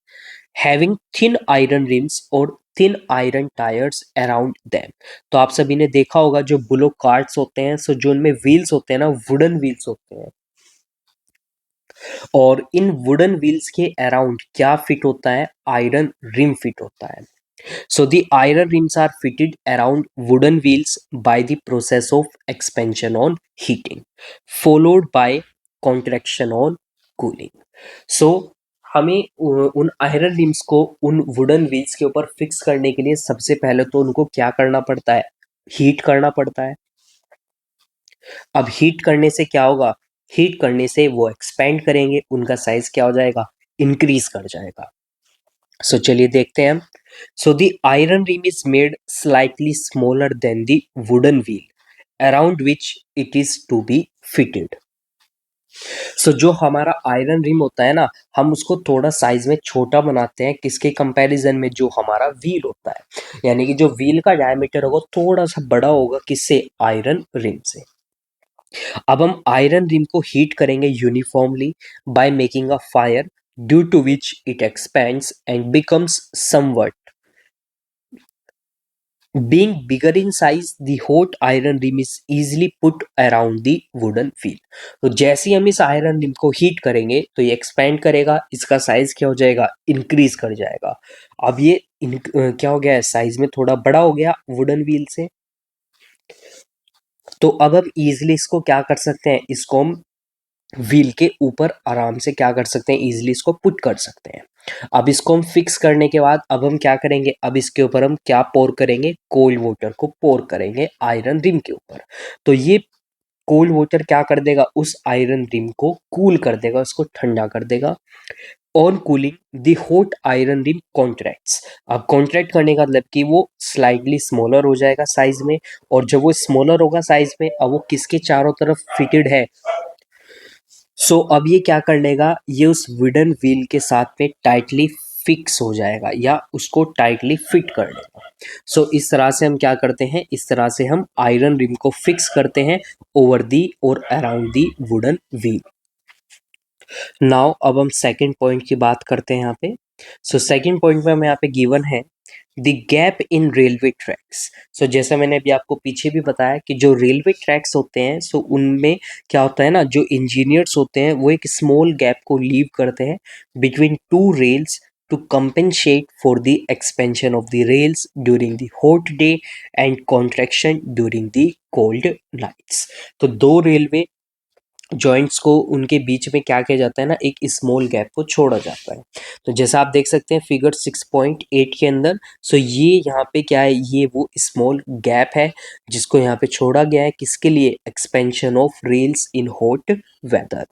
Speaker 1: हैविंग थिन आयरन रिम्स और thin iron tyres around them. तो आप सभी ने देखा होगा जो बुलोक कार्ट्स होते हैं, सो जो उनमें व्हील्स होते हैं ना, वुडन व्हील्स होते हैं, और इन वुडन व्हील्स के अराउंड क्या फिट होता है, आयरन रिम फिट होता है। So the iron rims are fitted around wooden wheels by the process of expansion on heating, followed by contraction on cooling। So हमें उन आयरन रिम्स को उन वुडन व्हील्स के ऊपर फिक्स करने के लिए सबसे पहले तो उनको क्या करना पड़ता है, हीट करना पड़ता है। अब हीट करने से क्या होगा, हीट करने से वो एक्सपेंड करेंगे, उनका साइज क्या हो जाएगा, इंक्रीज कर जाएगा। सो चलिए देखते हैं हम। So the iron rim is made slightly smaller than the wooden wheel around which it is to be fitted। So जो हमारा आयरन रिम होता है ना, हम उसको थोड़ा साइज में छोटा बनाते हैं किसके कंपैरिजन में, जो हमारा व्हील होता है, यानी कि जो व्हील का डायमीटर होगा थोड़ा सा बड़ा होगा किससे, आयरन रिम से। अब हम आयरन रिम को हीट करेंगे uniformly by making a fire due to which it expands and becomes somewhat Being bigger in size, the hot iron rim is easily put around the wooden wheel. तो जैसे ही हम इस आयरन रिम को हीट करेंगे तो ये एक्सपेंड करेगा, इसका साइज क्या हो जाएगा, इंक्रीज कर जाएगा। अब ये क्या हो गया है, साइज में थोड़ा बड़ा हो गया वुडन व्हील से। तो अब हम इजिली इसको क्या कर सकते हैं, इसको हम व्हील के ऊपर आराम से क्या कर सकते हैं, इजिली इसको पुट कर सकते हैं। अब इसको हम फिक्स करने के बाद अब हम क्या करेंगे, अब इसके ऊपर हम क्या पोर करेंगे, कोल्ड वाटर को पोर करेंगे आयरन रिम के ऊपर। तो ये कोल्ड वाटर क्या कर देगा, उस आयरन रिम को कूल कर देगा, उसको ठंडा कर देगा। On cooling the hot iron rim contracts. अब कॉन्ट्रैक्ट करने का मतलब कि वो स्लाइटली स्मॉलर हो जाएगा साइज में, और जब वो स्मॉलर होगा साइज में, अब वो किसके चारों तरफ फिटेड है, अब ये क्या कर लेगा, ये उस वुडन व्हील के साथ में टाइटली फिक्स हो जाएगा या उसको टाइटली फिट कर लेगा। इस तरह से हम क्या करते हैं, इस तरह से हम आयरन रिम को फिक्स करते हैं ओवर दी और around the wooden wheel. Now अब हम सेकंड पॉइंट की बात करते हैं यहाँ पे। सेकंड पॉइंट में हम यहाँ पे गिवन है the gap in railway tracks. जैसा मैंने अभी आपको पीछे भी बताया कि जो रेलवे ट्रैक्स होते हैं उनमें क्या होता है ना, जो इंजीनियर्स होते हैं वो एक स्मॉल गैप को लीव करते हैं between two rails to compensate for the expansion of the rails during the hot day and contraction during the cold nights। तो दो रेलवे जॉइंट्स को उनके बीच में क्या किया जाता है ना, एक स्मॉल गैप को छोड़ा जाता है। तो जैसा आप देख सकते हैं फिगर 6.8 के अंदर, ये यहाँ पे क्या है, ये वो स्मॉल गैप है जिसको यहाँ पे छोड़ा गया है, किसके लिए, expansion of rails in hot weather.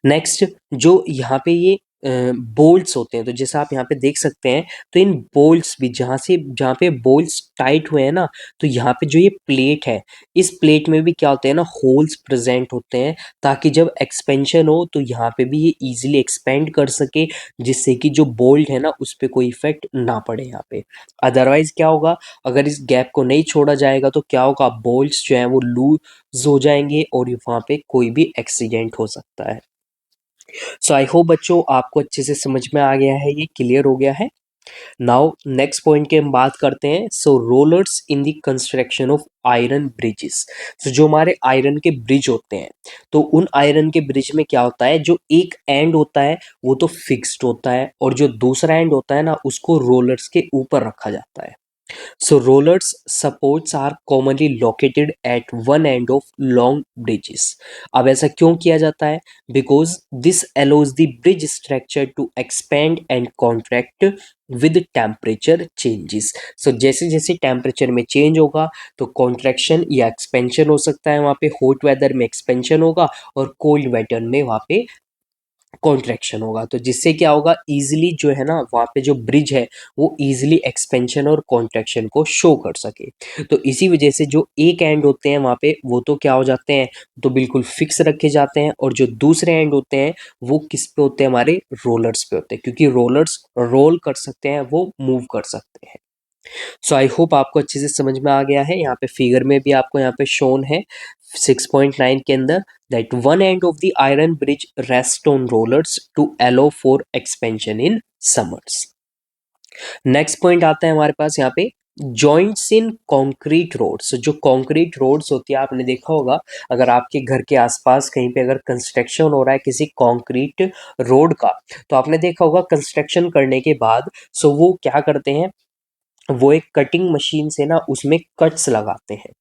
Speaker 1: Next जो यहाँ पे ये बोल्ट्स होते हैं, तो जैसा आप यहाँ पे देख सकते हैं, तो इन बोल्ट्स भी जहाँ पे बोल्ट्स टाइट हुए हैं ना, तो यहाँ पे जो ये प्लेट है, इस प्लेट में भी क्या होते हैं ना, होल्स प्रेजेंट होते हैं, ताकि जब एक्सपेंशन हो तो यहाँ पे भी ये इजीली एक्सपेंड कर सके, जिससे कि जो बोल्ट है ना उस पर कोई इफेक्ट ना पड़े यहाँ पे। अदरवाइज क्या होगा, अगर इस गैप को नहीं छोड़ा जाएगा तो क्या होगा, बोल्ट्स जो है वो लूज हो जाएंगे और वहाँ पे कोई भी एक्सीडेंट हो सकता है। आई होप बच्चों आपको अच्छे से समझ में आ गया है, ये क्लियर हो गया है। नाउ नेक्स्ट पॉइंट की हम बात करते हैं। Rollers in the construction of iron bridges. जो हमारे आयरन के ब्रिज होते हैं, तो उन आयरन के ब्रिज में क्या होता है, जो एक एंड होता है वो तो फिक्स्ड होता है, और जो दूसरा एंड होता है ना उसको रोलर्स के ऊपर रखा जाता है। Rollers supports are commonly located at one end of long bridges। अब ऐसा क्यों किया जाता है, because this allows the bridge structure to expand and contract with temperature changes। जैसे जैसे टेम्परेचर में चेंज होगा तो कॉन्ट्रैक्शन या एक्सपेंशन हो सकता है, वहाँ पे हॉट वेदर में एक्सपेंशन होगा और कोल्ड वेदर में वहाँ पे कॉन्ट्रैक्शन होगा। तो जिससे क्या होगा, इजीली जो है ना वहाँ पे जो ब्रिज है वो इजीली एक्सपेंशन और कॉन्ट्रैक्शन को शो कर सके। तो इसी वजह से जो एक एंड होते हैं वहाँ पे वो तो क्या हो जाते हैं, तो बिल्कुल फिक्स रखे जाते हैं, और जो दूसरे एंड होते हैं वो किस पे होते हैं, हमारे रोलर्स पे होते हैं, क्योंकि रोलर्स रोल कर सकते हैं, वो मूव कर सकते हैं। आई होप आपको अच्छे से समझ में आ गया है। यहाँ पे फिगर में भी आपको यहाँ पे शोन है 6.9 के अंदर that one end of the iron bridge rests on rollers to allow for expansion in summers। Next point आता है हमारे पास यहाँ पे जॉइंट्स इन कॉन्क्रीट रोड्स। जो कॉन्क्रीट रोड्स होती है, आपने देखा होगा अगर आपके घर के आसपास कहीं पे अगर कंस्ट्रक्शन हो रहा है किसी कॉन्क्रीट रोड का, तो आपने देखा होगा कंस्ट्रक्शन करने के बाद वो क्या करते हैं, वो एक कटिंग मशीन से ना उसमें कट्स लगाते हैं।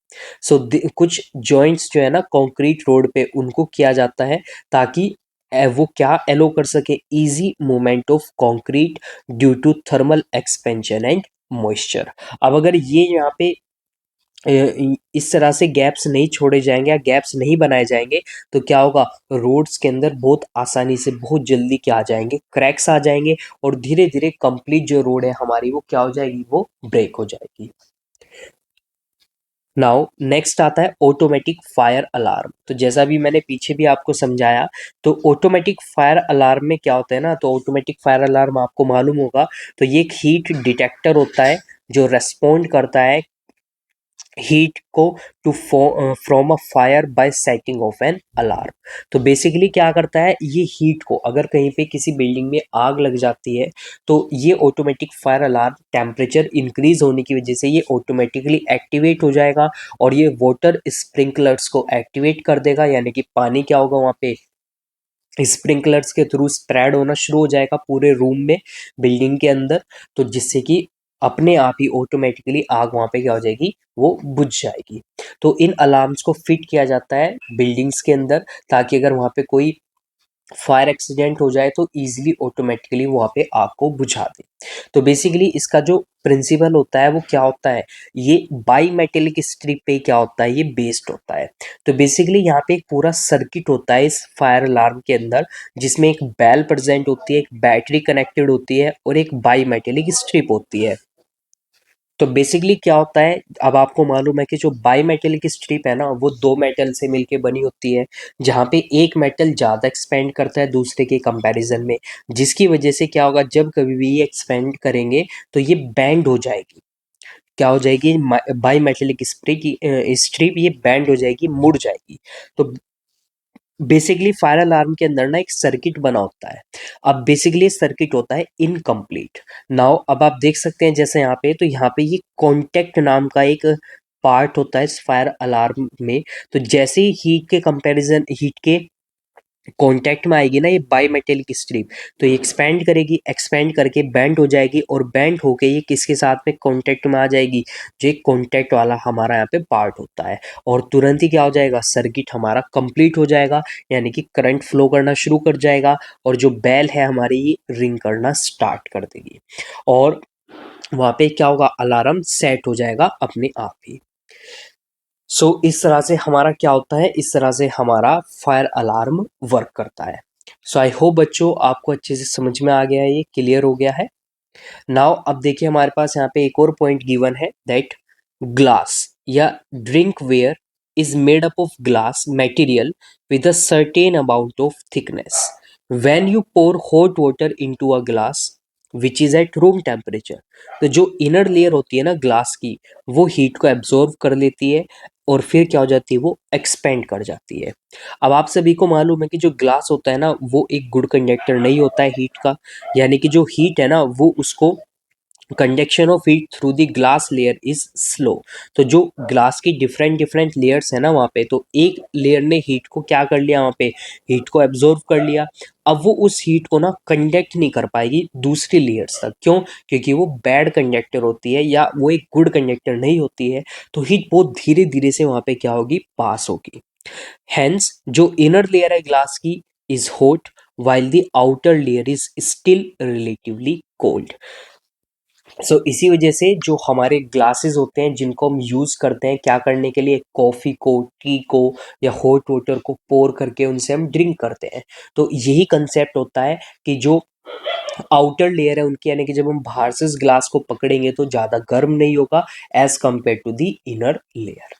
Speaker 1: कुछ जॉइंट्स जो है ना कंक्रीट रोड पे उनको किया जाता है, ताकि वो क्या एलो कर सके, easy movement of concrete due to thermal expansion and moisture. अब अगर ये यहाँ पे इस तरह से गैप्स नहीं छोड़े जाएंगे या गैप्स नहीं बनाए जाएंगे तो क्या होगा, रोड्स के अंदर बहुत आसानी से बहुत जल्दी क्या आ जाएंगे, क्रैक्स आ जाएंगे, और धीरे धीरे कंप्लीट जो रोड है हमारी वो क्या हो जाएगी, वो ब्रेक हो जाएगी। नाउ नेक्स्ट आता है ऑटोमेटिक फायर अलार्म। तो जैसा भी मैंने पीछे भी आपको समझाया, तो ऑटोमेटिक फायर अलार्म में क्या होता है ना, तो ऑटोमेटिक फायर अलार्म आपको मालूम होगा, तो ये एक हीट डिटेक्टर होता है जो रेस्पॉन्ड करता है हीट को to from a fire by setting off an alarm. तो बेसिकली क्या करता है, ये हीट को, अगर कहीं पे किसी बिल्डिंग में आग लग जाती है तो ये automatic fire alarm temperature increase होने की वजह से ये ऑटोमेटिकली एक्टिवेट हो जाएगा और ये वाटर स्प्रिंकलर्स को एक्टिवेट कर देगा, यानी कि पानी क्या होगा वहाँ पे स्प्रिंकलर्स के थ्रू स्प्रेड होना शुरू हो जाएगा पूरे रूम में, बिल्डिंग के अंदर। तो जिससे कि अपने आप ही ऑटोमेटिकली आग वहाँ पे क्या हो जाएगी, वो बुझ जाएगी। तो इन अलार्म्स को फिट किया जाता है बिल्डिंग्स के अंदर, ताकि अगर वहाँ पे कोई फायर एक्सीडेंट हो जाए तो इजीली ऑटोमेटिकली वहाँ पे आग को बुझा दे। तो बेसिकली इसका जो प्रिंसिपल होता है वो क्या होता है, ये बाई मेटेलिक स्ट्रिप पे क्या होता है, ये बेस्ड होता है। तो बेसिकली यहाँ पे एक पूरा सर्किट होता है इस फायर अलार्म के अंदर, जिसमें एक बेल प्रेजेंट होती है, एक बैटरी कनेक्टेड होती है और एक बाई मेटेलिक स्ट्रिप होती है। तो बेसिकली क्या होता है, अब आपको मालूम है कि जो बाई मेटेलिक स्ट्रिप है ना, वो दो मेटल से मिलके बनी होती है, जहाँ पे एक मेटल ज़्यादा एक्सपेंड करता है दूसरे के कंपैरिजन में, जिसकी वजह से क्या होगा, जब कभी भी ये एक्सपेंड करेंगे तो ये बैंड हो जाएगी। क्या हो जाएगी, बाई मेटेलिक स्ट्रिप ये बैंड हो जाएगी, मुड़ जाएगी। तो बेसिकली फायर अलार्म के अंदर ना एक सर्किट बना होता है। अब बेसिकली सर्किट होता है इनकम्प्लीट। नाउ अब आप देख सकते हैं जैसे यहाँ पे, तो यहाँ पे ये कॉन्टेक्ट नाम का एक पार्ट होता है इस फायर अलार्म में। तो जैसे ही हीट के कांटेक्ट में आएगी ना ये बाई मेटेलिक स्ट्रिप, तो ये एक्सपेंड करेगी, एक्सपेंड करके बेंड हो जाएगी और बेंड होके ये किसके साथ में कांटेक्ट में आ जाएगी, जो एक कांटेक्ट वाला हमारा यहाँ पे पार्ट होता है। और तुरंत ही क्या हो जाएगा, सर्किट हमारा कंप्लीट हो जाएगा, यानी कि करंट फ्लो करना शुरू कर जाएगा और जो बेल है हमारी ये रिंग करना स्टार्ट कर देगी और वहाँ पे क्या होगा, अलार्म सेट हो जाएगा अपने आप ही। इस तरह से हमारा क्या होता है, इस तरह से हमारा फायर अलार्म वर्क करता है। आई होप बच्चों आपको अच्छे से समझ में आ गया है, ये क्लियर हो गया है। नाउ अब देखिए हमारे पास यहाँ पे एक और पॉइंट गिवन है, दैट ग्लास या drinkware is made up of glass material with a certain amount of thickness. When you pour hot water into a glass which is at room temperature. तो जो इनर लेयर होती है ना ग्लास की, वो हीट को एब्जॉर्व कर लेती है और फिर क्या हो जाती है, वो एक्सपेंड कर जाती है। अब आप सभी को मालूम है कि जो ग्लास होता है ना, वो एक गुड कंडक्टर नहीं होता है हीट का, यानी कि जो हीट है ना वो उसको, conduction of heat through the glass layer is slow. तो जो ग्लास की डिफरेंट डिफरेंट लेयर्स है ना वहाँ पे, तो एक लेयर ने हीट को क्या कर लिया, वहाँ पे हीट को एब्जॉर्व कर लिया। अब वो उस हीट को ना कंडक्ट नहीं कर पाएगी दूसरी लेयर्स तक, क्यों, क्योंकि वो बैड कंडक्टर होती है या वो एक गुड कंडक्टर नहीं होती है। तो हीट बहुत धीरे धीरे से वहाँ पे क्या होगी, पास होगी। हेंस जो इनर लेयर है ग्लास की is hot while the outer layer is still relatively cold। इसी वजह से जो हमारे ग्लासेस होते हैं जिनको हम यूज़ करते हैं क्या करने के लिए, कॉफ़ी को, टी को या हॉट वाटर को पोर करके उनसे हम ड्रिंक करते हैं। तो यही कंसेप्ट होता है कि जो आउटर लेयर है उनकी, यानी कि जब हम बाहर से इस ग्लास को पकड़ेंगे तो ज़्यादा गर्म नहीं होगा as compare to the inner layer.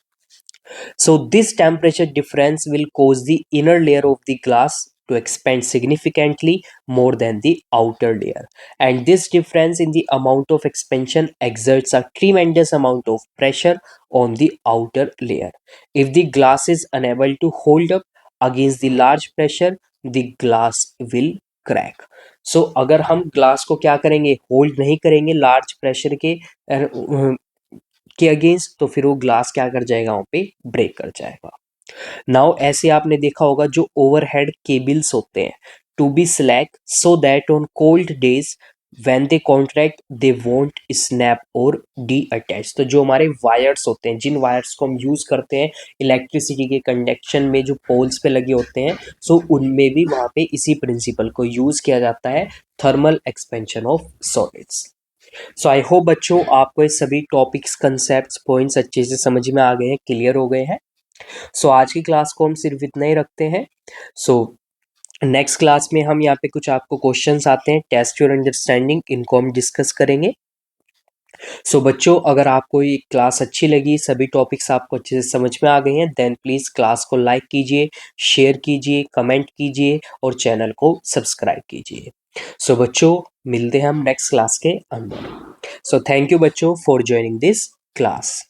Speaker 1: So this temperature difference will cause the inner layer of the glass to expand significantly more than the outer layer, and this difference in the amount of expansion exerts a tremendous amount of pressure on the outer layer. If the glass is unable to hold up against the large pressure, the glass will crack. अगर हम ग्लास को क्या करेंगे, होल्ड नहीं करेंगे लार्ज प्रेशर के अगेंस्ट, तो फिर वो ग्लास क्या कर जाएगा, वहाँ पे ब्रेक कर जाएगा। नाउ ऐसे आपने देखा होगा जो ओवरहेड केबल्स होते हैं, to be slack so that on cold days when they contract they won't snap और डी अटैच। तो जो हमारे वायर्स होते हैं, जिन वायर्स को हम यूज करते हैं इलेक्ट्रिसिटी के कंडक्शन में, जो पोल्स पे लगे होते हैं, उनमें भी वहाँ पे इसी प्रिंसिपल को यूज किया जाता है, thermal expansion of solids. I hope बच्चों आपको ये सभी टॉपिक्स, कंसेप्ट, पॉइंट्स अच्छे से समझ में आ गए हैं, क्लियर हो गए हैं। आज की क्लास को हम सिर्फ इतना ही रखते हैं। नेक्स्ट क्लास में हम यहाँ पे कुछ आपको क्वेश्चंस आते हैं, टेस्ट योर अंडरस्टैंडिंग, इनको हम डिस्कस करेंगे। बच्चों अगर आपको ये क्लास अच्छी लगी, सभी टॉपिक्स आपको अच्छे से समझ में आ गए हैं, देन प्लीज़ क्लास को लाइक कीजिए, शेयर कीजिए, कमेंट कीजिए और चैनल को सब्सक्राइब कीजिए। बच्चों मिलते हैं हम नेक्स्ट क्लास के अंदर। थैंक यू बच्चों फॉर ज्वाइनिंग दिस क्लास।